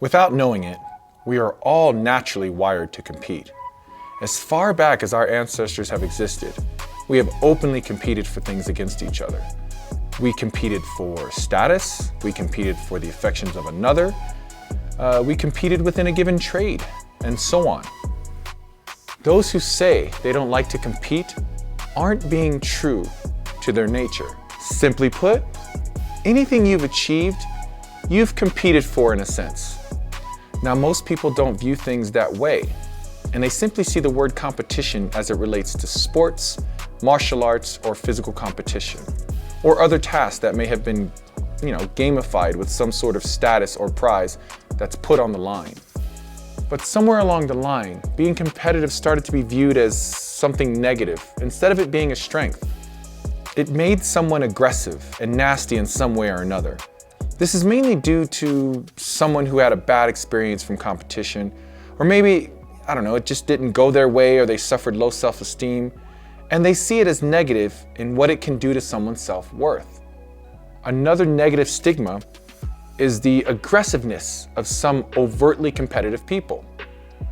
Without knowing it, we are all naturally wired to compete. As far back as our ancestors have existed, we have openly competed for things against each other. We competed for status, we competed for the affections of another, we competed within a given trade, and so on. Those who say they don't like to compete aren't being true to their nature. Simply put, anything you've achieved, you've competed for in a sense. Now, most people don't view things that way, and they simply see the word competition as it relates to sports, martial arts, or physical competition, or other tasks that may have been, gamified with some sort of status or prize that's put on the line. But somewhere along the line, being competitive started to be viewed as something negative instead of it being a strength. It made someone aggressive and nasty in some way or another. This is mainly due to someone who had a bad experience from competition, or maybe, it just didn't go their way, or they suffered low self-esteem, and they see it as negative in what it can do to someone's self-worth. Another negative stigma is the aggressiveness of some overtly competitive people.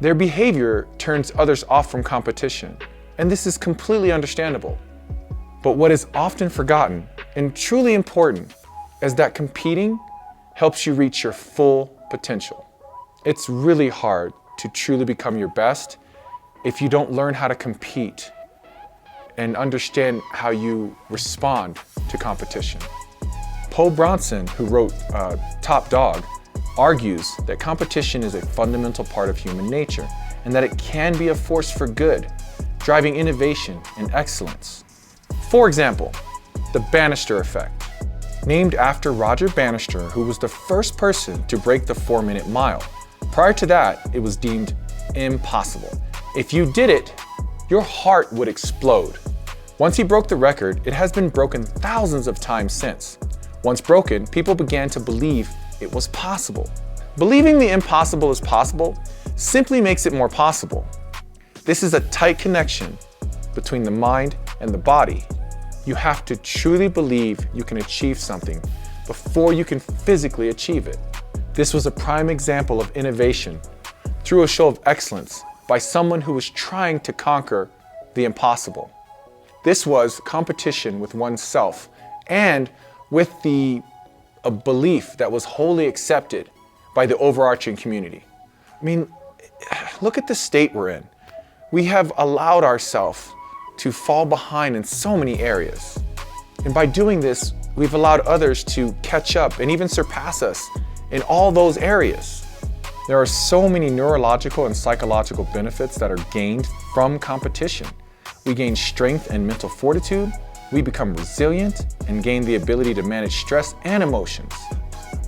Their behavior turns others off from competition, and this is completely understandable. But what is often forgotten, and truly important, is that competing helps you reach your full potential. It's really hard to truly become your best if you don't learn how to compete and understand how you respond to competition. Paul Bronson, who wrote Top Dog, argues that competition is a fundamental part of human nature and that it can be a force for good, driving innovation and excellence. For example, the Bannister effect. Named after Roger Bannister, who was the first person to break the 4-minute mile. Prior to that, it was deemed impossible. If you did it, your heart would explode. Once he broke the record, it has been broken thousands of times since. Once broken, people began to believe it was possible. Believing the impossible is possible simply makes it more possible. This is a tight connection between the mind and the body. You have to truly believe you can achieve something before you can physically achieve it. This was a prime example of innovation through a show of excellence by someone who was trying to conquer the impossible. This was competition with oneself and with a belief that was wholly accepted by the overarching community. Look at the state we're in. We have allowed ourselves to fall behind in so many areas. And by doing this, we've allowed others to catch up and even surpass us in all those areas. There are so many neurological and psychological benefits that are gained from competition. We gain strength and mental fortitude, we become resilient, and gain the ability to manage stress and emotions.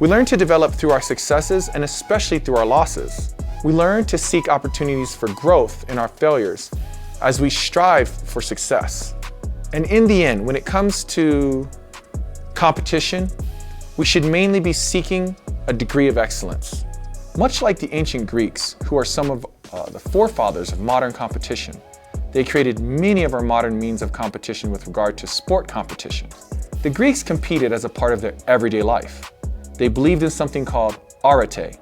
We learn to develop through our successes and especially through our losses. We learn to seek opportunities for growth in our failures as we strive for success. And in the end, when it comes to competition, we should mainly be seeking a degree of excellence. Much like the ancient Greeks, who are some of the forefathers of modern competition, they created many of our modern means of competition with regard to sport competition. The Greeks competed as a part of their everyday life. They believed in something called arete.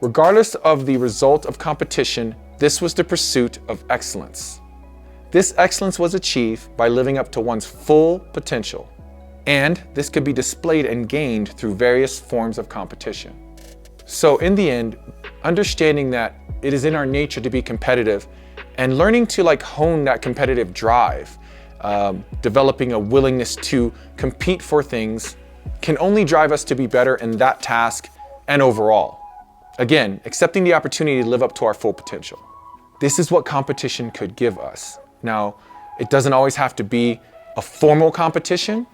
Regardless of the result of competition, this was the pursuit of excellence. This excellence was achieved by living up to one's full potential, and this could be displayed and gained through various forms of competition. So in the end, understanding that it is in our nature to be competitive and learning to hone that competitive drive, developing a willingness to compete for things can only drive us to be better in that task and overall. Again, accepting the opportunity to live up to our full potential. This is what competition could give us. Now, it doesn't always have to be a formal competition.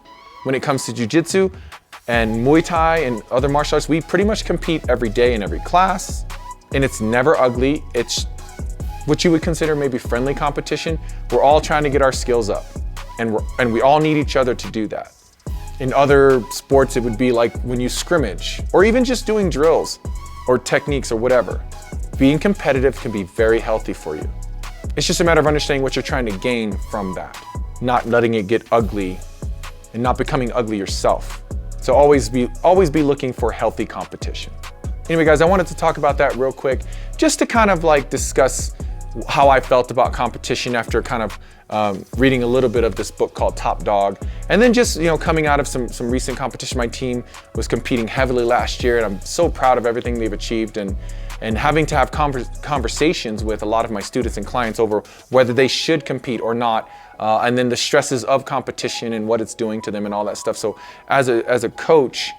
When it comes to jiu-jitsu and Muay Thai and other martial arts, we pretty much compete every day in every class, and it's never ugly. It's what you would consider maybe friendly competition. We're all trying to get our skills up, and we all need each other to do that. In other sports, it would be like when you scrimmage, or even just doing drills or techniques or whatever. Being competitive can be very healthy for you. It's just a matter of understanding what you're trying to gain from that, not letting it get ugly and not becoming ugly yourself. So always be looking for healthy competition. Anyway, guys, I wanted to talk about that real quick, just to kind of like discuss how I felt about competition after kind of reading a little bit of this book called Top Dog, and then just coming out of some recent competition. My team was competing heavily last year, and I'm so proud of everything they've achieved, and having to have conversations with a lot of my students and clients over whether they should compete or not, and then the stresses of competition and what it's doing to them and all that stuff. So as a coach,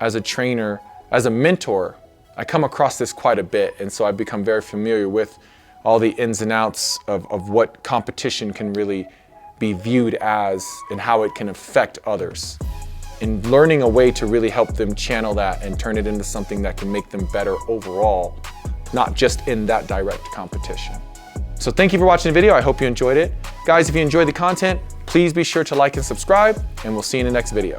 as a trainer, as a mentor, I come across this quite a bit, and so I've become very familiar with all the ins and outs of what competition can really be viewed as and how it can affect others, and learning a way to really help them channel that and turn it into something that can make them better overall, not just in that direct competition. So thank you for watching the video. I hope you enjoyed it. Guys, if you enjoyed the content, please be sure to like and subscribe, and we'll see you in the next video.